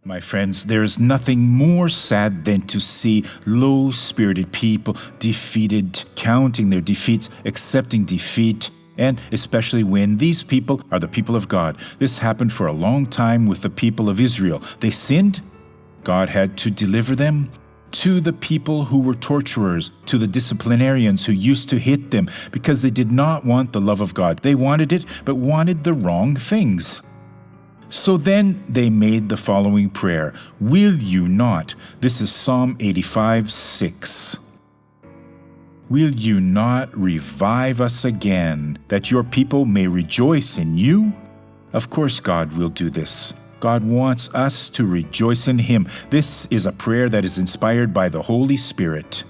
My friends, there is nothing more sad than to see low-spirited people defeated, counting their defeats, accepting defeat, and especially when these people are the people of God. This happened for a long time with the people of Israel. They sinned. God had to deliver them. To the people who were torturers, to the disciplinarians who used to hit them because they did not want the love of God. They wanted it, but wanted the wrong things. So then they made the following prayer, "Will you not?" This is Psalm 85:6. "Will you not revive us again, that your people may rejoice in you?" Of course God will do this. God wants us to rejoice in Him. This is a prayer that is inspired by the Holy Spirit.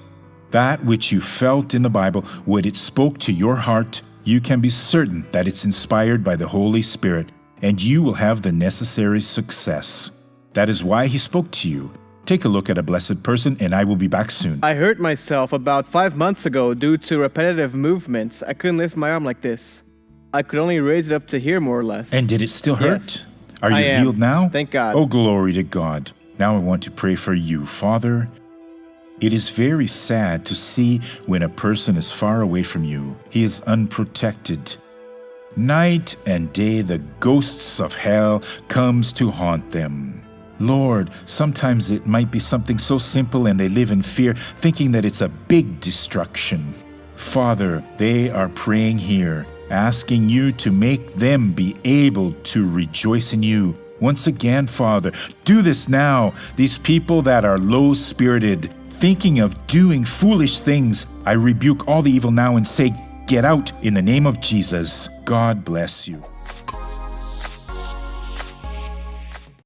That which you felt in the Bible, what it spoke to your heart, you can be certain that it's inspired by the Holy Spirit, and you will have the necessary success. That is why He spoke to you. Take a look at a blessed person, and I will be back soon. I hurt myself about 5 months ago due to repetitive movements. I couldn't lift my arm like this. I could only raise it up to here, more or less. And did it still hurt? Yes. Are you I am. healed now? Thank God. Oh, glory to God. Now I want to pray for you, Father. It is very sad to see when a person is far away from you. He is unprotected. Night and day the ghosts of hell comes to haunt them. Lord, sometimes it might be something so simple and they live in fear, thinking that it's a big destruction. Father, they are praying here, asking you to make them be able to rejoice in you. Once again, Father, do this now. These people that are low-spirited, thinking of doing foolish things, I rebuke all the evil now and say, get out in the name of Jesus. God bless you.